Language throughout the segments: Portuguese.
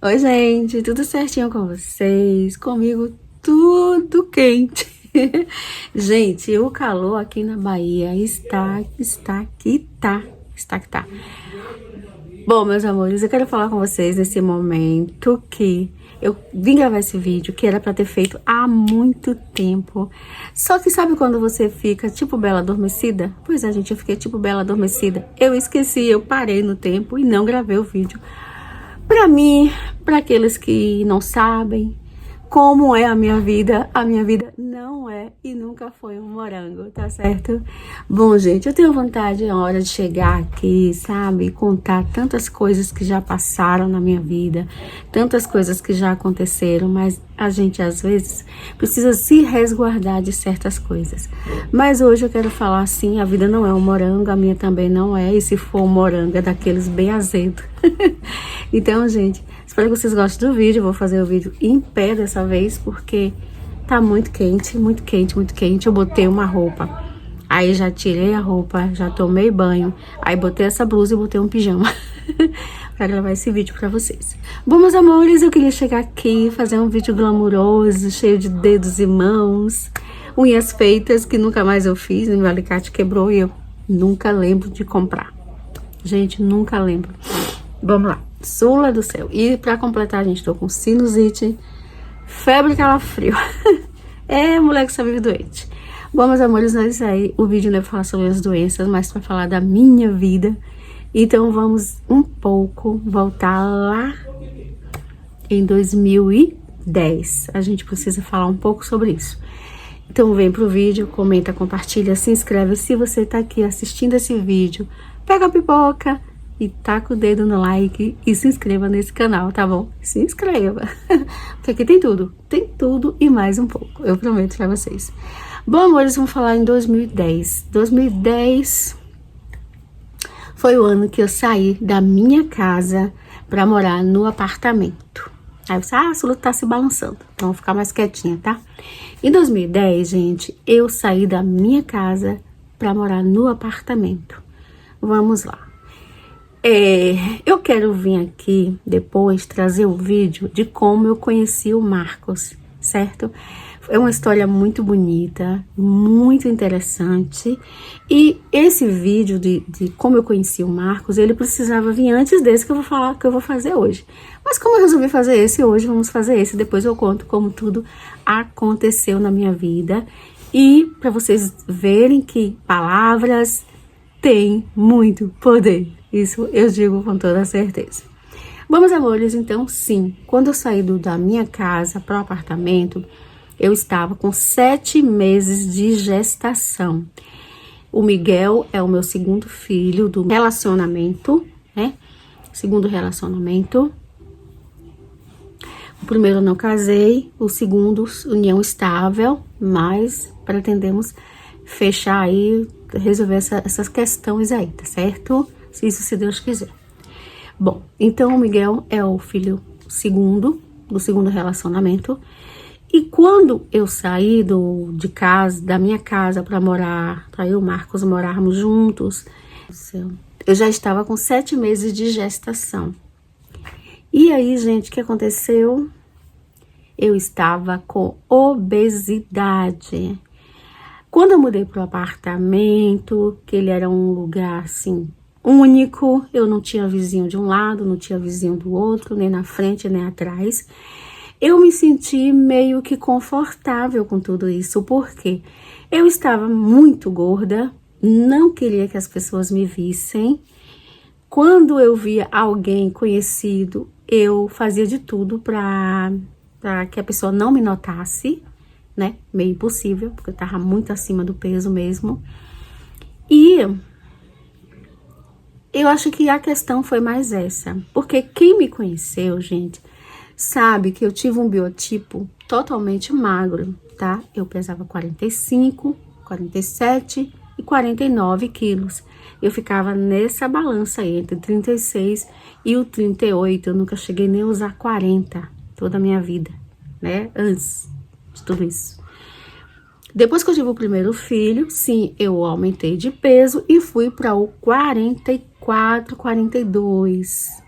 Oi, gente, tudo certinho com vocês? Comigo tudo quente. Gente, o calor aqui na Bahia está que tá. Bom, meus amores, eu quero falar com vocês nesse momento que eu vim gravar esse vídeo que era pra ter feito há muito tempo. Só que sabe quando você fica tipo bela adormecida? Pois é, gente, eu fiquei tipo bela adormecida. Eu esqueci, eu parei no tempo e não gravei o vídeo. Pra mim, pra aqueles que não sabem como é a minha vida não é e nunca foi um morango, tá certo? Bom, gente, eu tenho vontade na hora de chegar aqui, sabe? Contar tantas coisas que já passaram na minha vida, tantas coisas que já aconteceram, mas a gente às vezes precisa se resguardar de certas coisas. Mas hoje eu quero falar assim, a vida não é um morango, a minha também não é, e se for um morango é daqueles bem azedo. Então, gente, espero que vocês gostem do vídeo. Eu vou fazer o vídeo em pé dessa vez, porque tá muito quente, muito quente, muito quente. Eu botei uma roupa, aí já tirei a roupa, já tomei banho, aí botei essa blusa e botei um pijama pra gravar esse vídeo pra vocês. Bom, meus amores, eu queria chegar aqui, fazer um vídeo glamuroso, cheio de dedos e mãos, unhas feitas, que nunca mais eu fiz, meu alicate quebrou e eu nunca lembro de comprar. Gente, nunca lembro. Vamos lá, Sula do céu. E pra completar, gente, tô com sinusite, febre e calafrio. É, moleque, só vive doente. Bom, meus amores, não é isso aí. O vídeo não é pra falar sobre as doenças, mas pra falar da minha vida. Então vamos um pouco voltar lá em 2010. A gente precisa falar um pouco sobre isso. Então vem pro vídeo, comenta, compartilha, se inscreve. Se você tá aqui assistindo esse vídeo, pega a pipoca e taca o dedo no like e se inscreva nesse canal, tá bom? Se inscreva, porque aqui tem tudo e mais um pouco, eu prometo pra vocês. Bom, amores, vamos falar em 2010. 2010 foi o ano que eu saí da minha casa pra morar no apartamento. Aí você, a Sula tá se balançando, então vou ficar mais quietinha, tá? Em 2010, gente, eu saí da minha casa pra morar no apartamento. Vamos lá. Eu quero vir aqui depois trazer o vídeo de como eu conheci o Marcos, certo? É uma história muito bonita, muito interessante. E esse vídeo de como eu conheci o Marcos, ele precisava vir antes desse que eu vou falar, que eu vou fazer hoje. Mas como eu resolvi fazer esse hoje, vamos fazer esse. Depois eu conto como tudo aconteceu na minha vida. E para vocês verem que palavras têm muito poder. Isso eu digo com toda certeza. Bom, meus amores, então sim, quando eu saí da minha casa para o apartamento, eu estava com 7 meses de gestação. O Miguel é o meu segundo filho do relacionamento, né? Segundo relacionamento. O primeiro eu não casei, o segundo união estável, mas pretendemos fechar aí, resolver essas questões aí, tá certo? Se Deus quiser. Bom, então o Miguel é o filho segundo, do segundo relacionamento. E quando eu saí de casa, da minha casa para morar, para eu e o Marcos morarmos juntos, eu já estava com 7 meses de gestação. E aí, gente, o que aconteceu? Eu estava com obesidade. Quando eu mudei pro apartamento, que ele era um lugar assim único, eu não tinha vizinho de um lado, não tinha vizinho do outro, nem na frente, nem atrás. Eu me senti meio que confortável com tudo isso, porque eu estava muito gorda, não queria que as pessoas me vissem. Quando eu via alguém conhecido, eu fazia de tudo para que a pessoa não me notasse, né? Meio impossível, porque eu tava muito acima do peso mesmo. E eu acho que a questão foi mais essa, porque quem me conheceu, gente, sabe que eu tive um biotipo totalmente magro, tá? Eu pesava 45, 47 e 49 quilos. Eu ficava nessa balança aí, entre 36 e o 38. Eu nunca cheguei nem a usar 40 toda a minha vida, né? Antes de tudo isso. Depois que eu tive o primeiro filho, sim, eu aumentei de peso e fui para o 44, 42.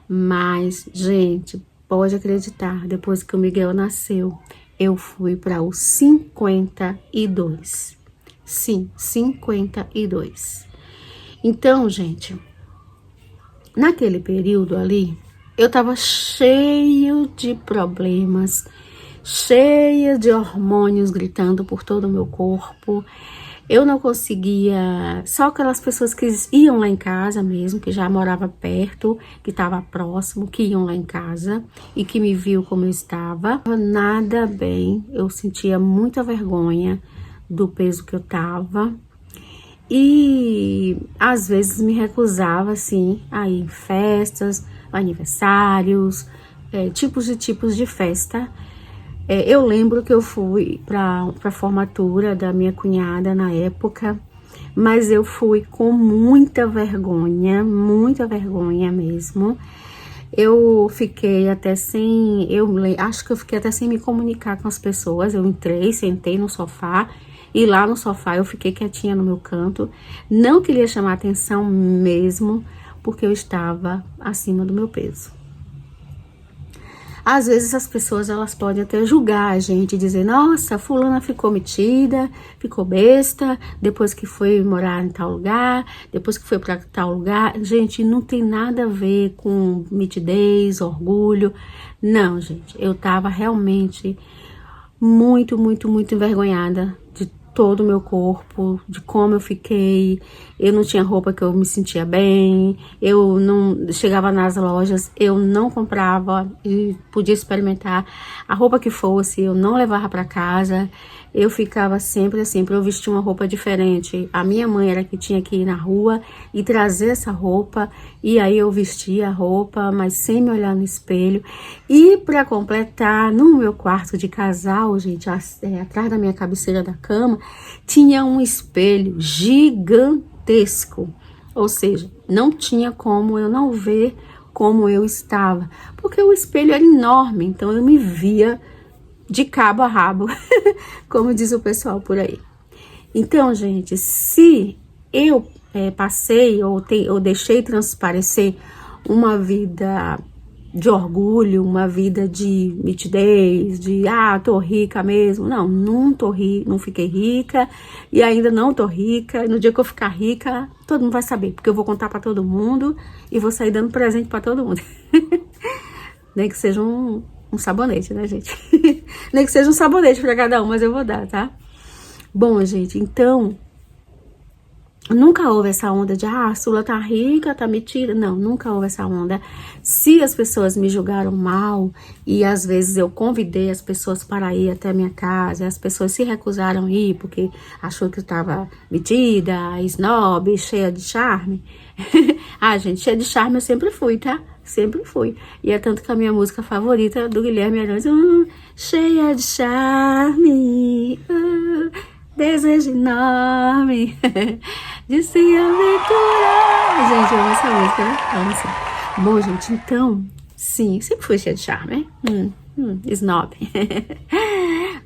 Mas, gente, pode acreditar, depois que o Miguel nasceu, eu fui para os 52. Sim, 52. Então, gente, naquele período ali, eu tava cheio de problemas, cheia de hormônios gritando por todo o meu corpo. Eu não conseguia, só aquelas pessoas que iam lá em casa mesmo, que já morava perto, que estava próximo, que iam lá em casa e que me viu como eu estava. Nada bem, eu sentia muita vergonha do peso que eu tava. E às vezes me recusava, assim, a ir em festas, aniversários, tipos de festa. Eu lembro que eu fui para a formatura da minha cunhada na época, mas eu fui com muita vergonha mesmo. Eu fiquei até sem, acho que eu fiquei até sem me comunicar com as pessoas. Eu entrei, sentei no sofá e lá no sofá eu fiquei quietinha no meu canto. Não queria chamar atenção mesmo, porque eu estava acima do meu peso. Às vezes as pessoas, elas podem até julgar a gente, dizer, nossa, fulana ficou metida, ficou besta, depois que foi morar em tal lugar, depois que foi para tal lugar. Gente, não tem nada a ver com mitidez, orgulho. Não, gente, eu tava realmente muito envergonhada de todo o meu corpo, de como eu fiquei. Eu não tinha roupa que eu me sentia bem, eu não chegava nas lojas, eu não comprava e podia experimentar a roupa que fosse, eu não levava para casa. Eu ficava sempre assim, para eu vestir uma roupa diferente. A minha mãe era que tinha que ir na rua e trazer essa roupa, e aí eu vestia a roupa, mas sem me olhar no espelho. E para completar, no meu quarto de casal, gente, atrás da minha cabeceira da cama, tinha um espelho gigantesco. Ou seja, não tinha como eu não ver como eu estava, porque o espelho era enorme, então eu me via de cabo a rabo, como diz o pessoal por aí. Então, gente, se eu passei ou deixei transparecer uma vida de orgulho, uma vida de mitidez, de tô rica mesmo. Não, não fiquei rica e ainda não tô rica. No dia que eu ficar rica, todo mundo vai saber, porque eu vou contar para todo mundo e vou sair dando presente para todo mundo. Nem que seja um sabonete, né, gente? Nem que seja um sabonete para cada um, mas eu vou dar, tá? Bom, gente, então nunca houve essa onda de, a Sula tá rica, tá metida. Não, nunca houve essa onda. Se as pessoas me julgaram mal, e às vezes eu convidei as pessoas para ir até a minha casa, e as pessoas se recusaram a ir, porque achou que eu tava metida, snob, cheia de charme. Gente, cheia de charme eu sempre fui, tá? Sempre fui. E é tanto que a minha música favorita do Guilherme Arantes, cheia de charme, desejo enorme de se aventurar. Gente, eu amo essa música, né? Amo sim. Bom, gente, então, sim, sempre fui cheia de charme, né? Snob.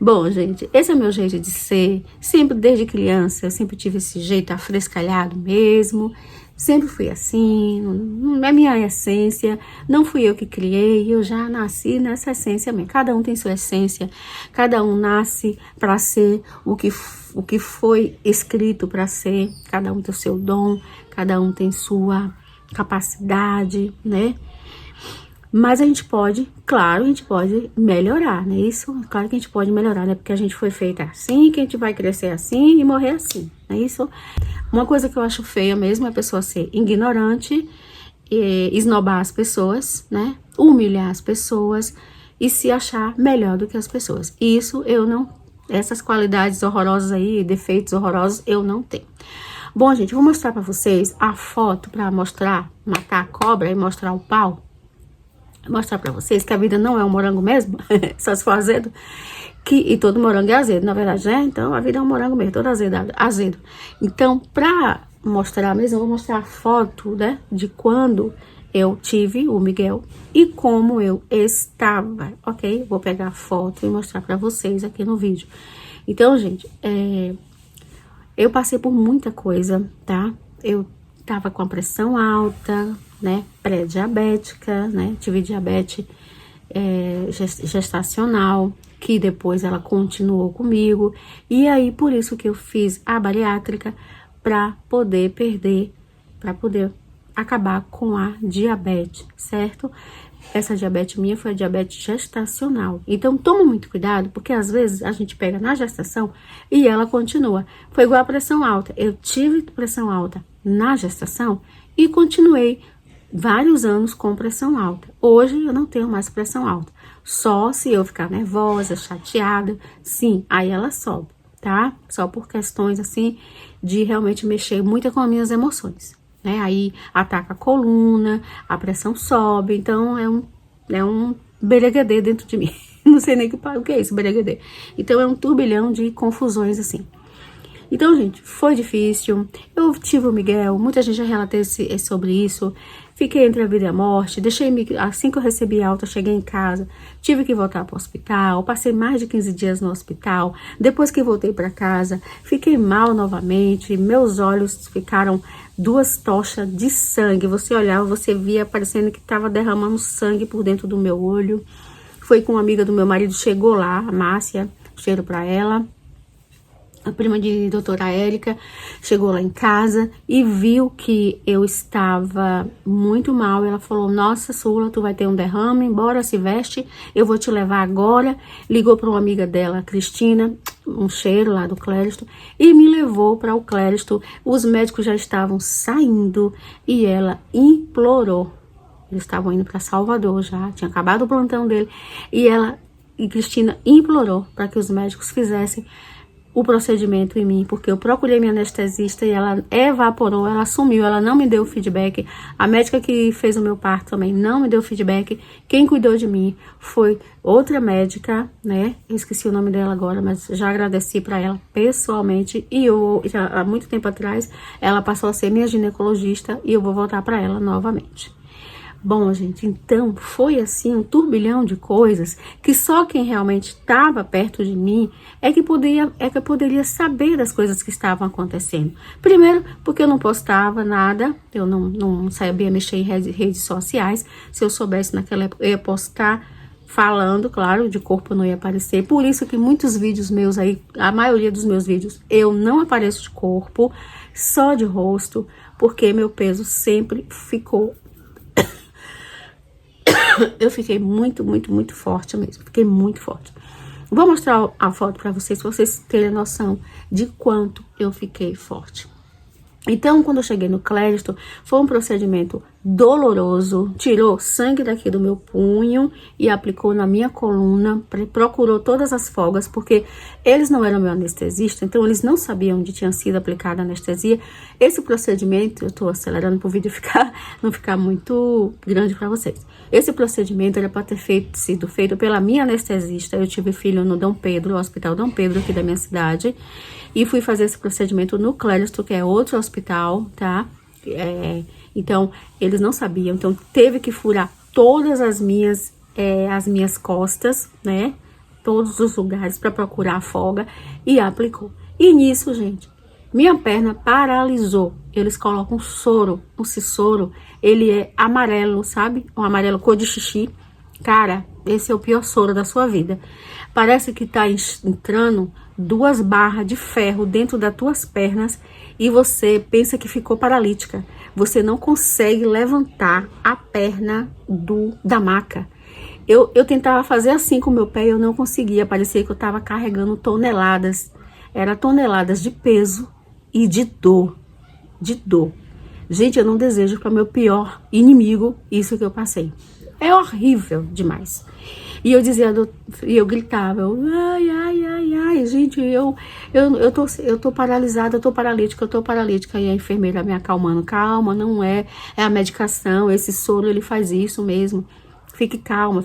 Bom, gente, esse é o meu jeito de ser. Sempre, desde criança, eu sempre tive esse jeito afrescalhado mesmo. Sempre fui assim, não é minha essência, não fui eu que criei, eu já nasci nessa essência mesmo. Cada um tem sua essência, cada um nasce para ser o que foi escrito para ser, cada um tem o seu dom, cada um tem sua capacidade, né? Mas a gente pode, claro, a gente pode melhorar, né? Isso, claro que a gente pode melhorar, né? Porque a gente foi feita assim, que a gente vai crescer assim e morrer assim, não é isso? Uma coisa que eu acho feia mesmo é a pessoa ser ignorante, esnobar as pessoas, né? Humilhar as pessoas e se achar melhor do que as pessoas. Isso eu não, essas qualidades horrorosas aí, defeitos horrorosos, eu não tenho. Bom, gente, eu vou mostrar pra vocês a foto pra mostrar, matar a cobra e mostrar o pau. Mostrar pra vocês que a vida não é um morango mesmo, só se for azedo, e todo morango é azedo, na verdade, né? Então a vida é um morango mesmo, todo azedo. Então, pra mostrar mesmo, eu vou mostrar a foto, né, de quando eu tive o Miguel e como eu estava, ok? Vou pegar a foto e mostrar pra vocês aqui no vídeo. Então, gente, eu passei por muita coisa, tá? Eu tava com a pressão alta, né, pré-diabética, né, tive diabetes gestacional, que depois ela continuou comigo, e aí por isso que eu fiz a bariátrica, para poder perder, para poder acabar com a diabetes, certo? Essa diabetes minha foi a diabetes gestacional. Então, toma muito cuidado, porque às vezes a gente pega na gestação e ela continua. Foi igual a pressão alta. Eu tive pressão alta na gestação e continuei vários anos com pressão alta. Hoje eu não tenho mais pressão alta. Só se eu ficar nervosa, chateada, sim, aí ela sobe, tá? Só por questões assim de realmente mexer muito com as minhas emoções, né? Aí ataca a coluna, a pressão sobe, então é um bereguedê dentro de mim. Não sei nem o que é isso, bereguedê. Então é um turbilhão de confusões assim. Então, gente, foi difícil. Eu tive o Miguel, muita gente já relatou sobre isso. Fiquei entre a vida e a morte. Assim que eu recebi alta, cheguei em casa. Tive que voltar para o hospital. Passei mais de 15 dias no hospital. Depois que voltei para casa, fiquei mal novamente. Meus olhos ficaram 2 tochas de sangue. Você olhava, você via parecendo que estava derramando sangue por dentro do meu olho. Foi com uma amiga do meu marido, chegou lá, a Márcia, cheiro para ela. A prima de doutora Érica chegou lá em casa e viu que eu estava muito mal. Ela falou, nossa, Sula, tu vai ter um derrame, bora, se veste, eu vou te levar agora. Ligou para uma amiga dela, Cristina, um cheiro lá do Cléristo, e me levou para o Cléristo. Os médicos já estavam saindo e ela implorou. Eles estavam indo para Salvador já, tinha acabado o plantão dele. E Cristina implorou para que os médicos fizessem o procedimento em mim, porque eu procurei minha anestesista e ela evaporou, ela sumiu, ela não me deu feedback. A médica que fez o meu parto também não me deu feedback. Quem cuidou de mim foi outra médica, né? Eu esqueci o nome dela agora, mas já agradeci para ela pessoalmente. E eu, já há muito tempo atrás, ela passou a ser minha ginecologista e eu vou voltar para ela novamente. Bom, gente, então foi assim um turbilhão de coisas que só quem realmente estava perto de mim é que poderia saber das coisas que estavam acontecendo. Primeiro, porque eu não postava nada, eu não sabia mexer em redes sociais. Se eu soubesse naquela época, eu ia postar falando, claro, de corpo não ia aparecer. Por isso que muitos vídeos meus aí, a maioria dos meus vídeos, eu não apareço de corpo, só de rosto, porque meu peso sempre ficou... Eu fiquei muito forte mesmo. Fiquei muito forte. Vou mostrar a foto para vocês terem noção de quanto eu fiquei forte. Então, quando eu cheguei no Cléristo, foi um procedimento doloroso. Tirou sangue daqui do meu punho e aplicou na minha coluna. Procurou todas as folgas, porque eles não eram meu anestesista, então eles não sabiam onde tinha sido aplicada a anestesia. Esse procedimento, eu tô acelerando para o vídeo não ficar muito grande para vocês. Esse procedimento era para ter sido feito pela minha anestesista. Eu tive filho no Dom Pedro, no Hospital Dom Pedro, aqui da minha cidade. E fui fazer esse procedimento no Cléristo, que é outro hospital, tá? Então, eles não sabiam. Então, teve que furar todas as minhas costas, né? Todos os lugares para procurar a folga. E aplicou. E nisso, gente, minha perna paralisou. Eles colocam soro. Esse soro, ele é amarelo, sabe? Um amarelo cor de xixi. Cara, esse é o pior soro da sua vida. Parece que tá entrando 2 barras de ferro dentro das tuas pernas e você pensa que ficou paralítica. Você não consegue levantar a perna da maca. Eu tentava fazer assim com o meu pé e eu não conseguia. Parecia que eu tava carregando toneladas. Era toneladas de peso e de dor. De dor. Gente, eu não desejo para meu pior inimigo isso que eu passei. É horrível demais. E eu dizia, e eu gritava, ai, gente, eu tô paralisada, eu tô paralítica. E a enfermeira me acalmando, calma, não é a medicação, esse soro, ele faz isso mesmo. Fique calma.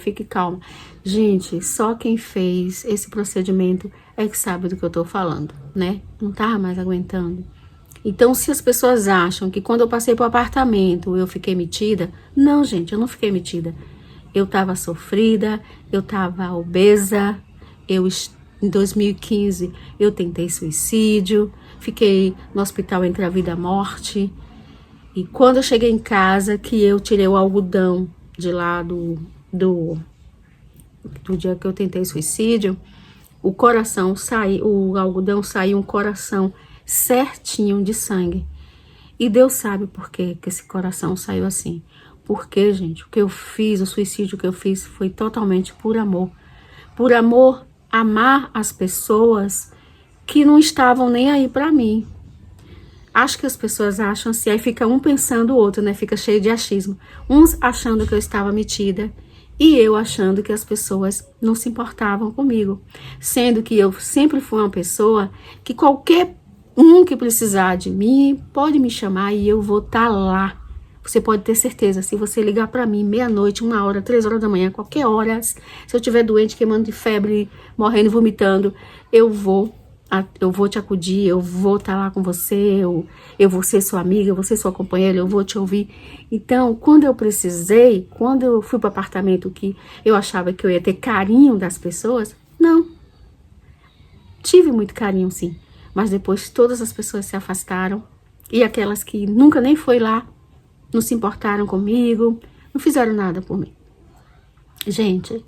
Gente, só quem fez esse procedimento é que sabe do que eu tô falando, né? Não tava mais aguentando. Então, se as pessoas acham que quando eu passei pro apartamento eu fiquei metida, não, gente, eu não fiquei metida. Eu tava sofrida, eu tava obesa, em 2015 eu tentei suicídio, fiquei no hospital entre a vida e a morte. E quando eu cheguei em casa, que eu tirei o algodão de lá do dia que eu tentei suicídio, o coração saiu, o algodão saiu um coração certinho de sangue. E Deus sabe por que esse coração saiu assim. Porque, gente, o que eu fiz, o suicídio que eu fiz foi totalmente por amor. Por amor, amar as pessoas que não estavam nem aí pra mim. Acho que as pessoas acham assim, aí fica um pensando o outro, né? Fica cheio de achismo. Uns achando que eu estava metida e eu achando que as pessoas não se importavam comigo. Sendo que eu sempre fui uma pessoa que qualquer um que precisar de mim pode me chamar e eu vou estar lá. Você pode ter certeza, se você ligar pra mim meia-noite, 1h, 3h da manhã, qualquer hora, se eu estiver doente, queimando de febre, morrendo, vomitando, eu vou te acudir, eu vou estar lá com você, eu vou ser sua amiga, eu vou ser sua companheira, eu vou te ouvir. Então, quando eu precisei, quando eu fui para o apartamento que eu achava que eu ia ter carinho das pessoas, não. Tive muito carinho, sim. Mas depois todas as pessoas se afastaram. E aquelas que nunca nem foi lá, não se importaram comigo, não fizeram nada por mim. Gente,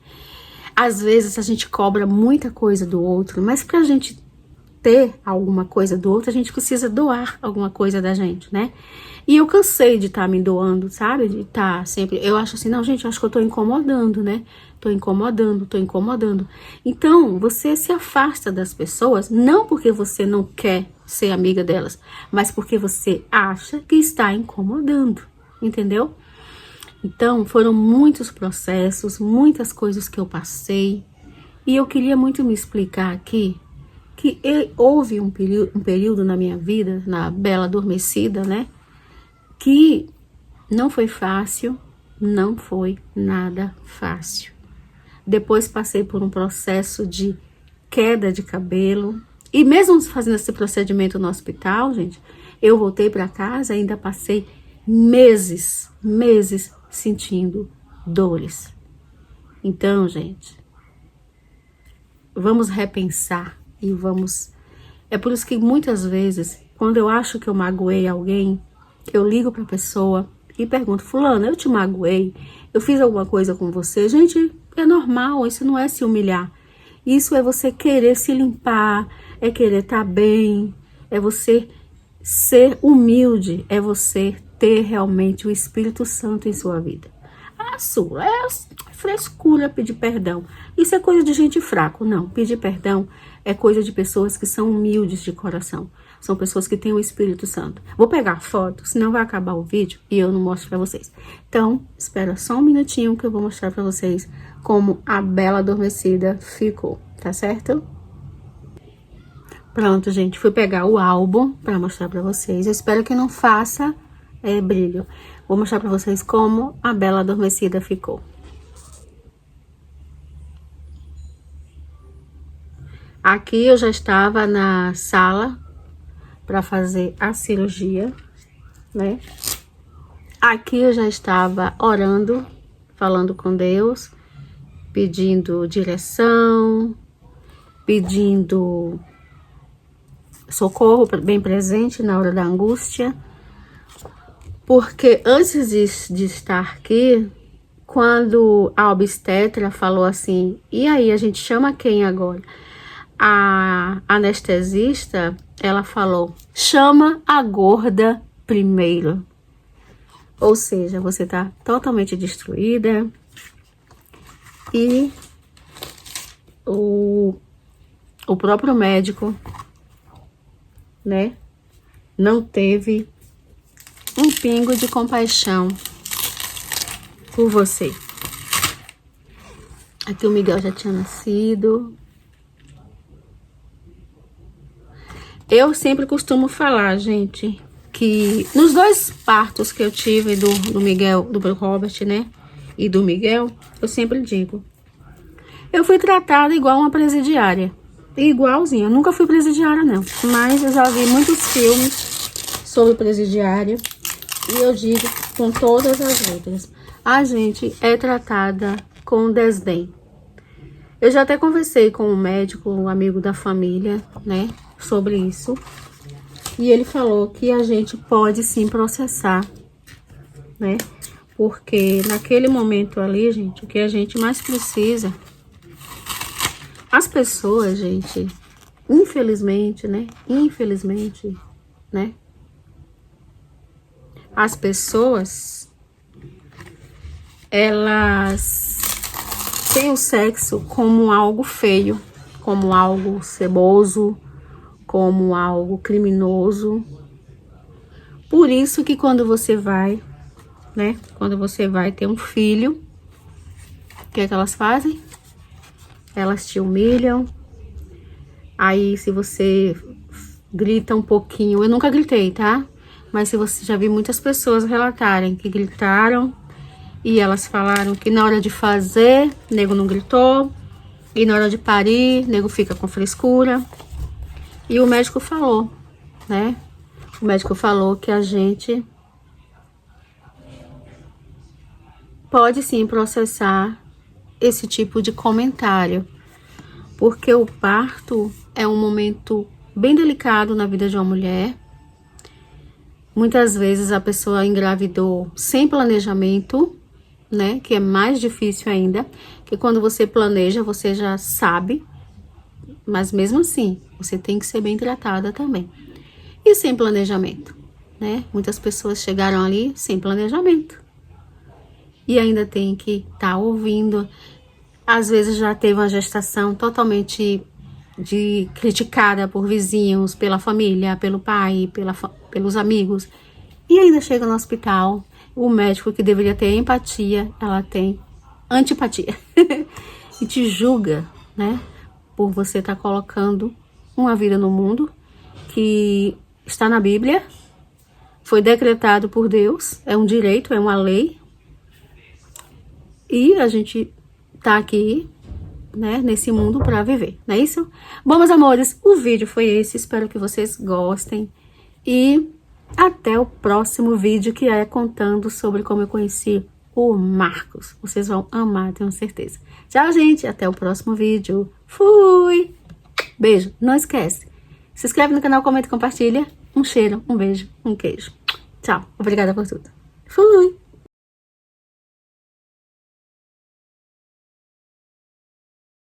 às vezes a gente cobra muita coisa do outro, mas pra gente ter alguma coisa do outro, a gente precisa doar alguma coisa da gente, né? E eu cansei de estar me doando, sabe? De estar sempre... Eu acho assim, não, gente, eu acho que eu tô incomodando, né? Tô incomodando. Então, você se afasta das pessoas, não porque você não quer ser amiga delas, mas porque você acha que está incomodando, entendeu? Então, foram muitos processos, muitas coisas que eu passei, e eu queria muito me explicar aqui, que houve um período na minha vida, na Bela Adormecida, né? Que não foi fácil, não foi nada fácil. Depois passei por um processo de queda de cabelo. E mesmo fazendo esse procedimento no hospital, gente, eu voltei para casa e ainda passei meses sentindo dores. Então, gente, vamos repensar e vamos... É por isso que muitas vezes, quando eu acho que eu magoei alguém, eu ligo para a pessoa e pergunto, fulano, eu te magoei? Eu fiz alguma coisa com você? Gente, é normal, isso não é se humilhar. Isso é você querer se limpar, é querer estar bem, é você ser humilde, é você ter realmente o Espírito Santo em sua vida. A sua é frescura pedir perdão. Isso é coisa de gente fraca, não. Pedir perdão é coisa de pessoas que são humildes de coração. São pessoas que têm o Espírito Santo. Vou pegar a foto, senão vai acabar o vídeo e eu não mostro pra vocês. Então, espera só um minutinho que eu vou mostrar pra vocês como a Bela Adormecida ficou, tá certo? Pronto, gente, fui pegar o álbum pra mostrar pra vocês. Eu espero que não faça brilho. Vou mostrar pra vocês como a Bela Adormecida ficou. Aqui eu já estava na sala para fazer a cirurgia, né? Aqui eu já estava orando, falando com Deus, pedindo direção, pedindo socorro bem presente na hora da angústia. Porque antes de estar aqui, quando a obstetra falou assim, e aí, a gente chama quem agora? A anestesista, ela falou, chama a gorda primeiro. Ou seja, você tá totalmente destruída e o próprio médico, né, não teve um pingo de compaixão por você. Aqui o Miguel já tinha nascido. Eu sempre costumo falar, gente, que nos 2 partos que eu tive do Miguel, do Robert, né, e do Miguel, eu sempre digo, eu fui tratada igual uma presidiária, igualzinha. Eu nunca fui presidiária, não, mas eu já vi muitos filmes sobre presidiária e eu digo com todas as letras, a gente é tratada com desdém. Eu já até conversei com um médico, um amigo da família, né, sobre isso. E ele falou que a gente pode sim processar né? Porque naquele momento ali, gente, o que a gente mais precisa... As pessoas, gente, infelizmente, né? Infelizmente, né? As pessoas, elas têm o sexo como algo feio, como algo ceboso, como algo criminoso. Por isso que quando você vai, né? Quando você vai ter um filho, o que é que elas fazem? Elas te humilham. Aí, se você grita um pouquinho, eu nunca gritei, tá? Mas se você já vi muitas pessoas relatarem que gritaram e elas falaram que na hora de fazer, nego não gritou, e na hora de parir, nego fica com frescura. E o médico falou, né? O médico falou que a gente pode sim processar esse tipo de comentário, porque o parto é um momento bem delicado na vida de uma mulher. Muitas vezes a pessoa engravidou sem planejamento, né? Que é mais difícil ainda, que quando você planeja, você já sabe, mas mesmo assim, você tem que ser bem tratada também. E sem planejamento, né? Muitas pessoas chegaram ali sem planejamento. E ainda tem que estar ouvindo. Às vezes já teve uma gestação totalmente criticada por vizinhos, pela família, pelo pai, pelos amigos. E ainda chega no hospital, o médico que deveria ter empatia, ela tem antipatia. E te julga, né? Por você estar colocando uma vida no mundo que está na Bíblia, foi decretado por Deus, é um direito, é uma lei. E a gente tá aqui, né, nesse mundo para viver, não é isso? Bom, meus amores, o vídeo foi esse, espero que vocês gostem. E até o próximo vídeo, que é contando sobre como eu conheci o Marcos. Vocês vão amar, tenho certeza. Tchau, gente, até o próximo vídeo. Fui! Beijo, não esquece. Se inscreve no canal, comenta e compartilha. Um cheiro, um beijo, um queijo. Tchau, obrigada por tudo. Fui!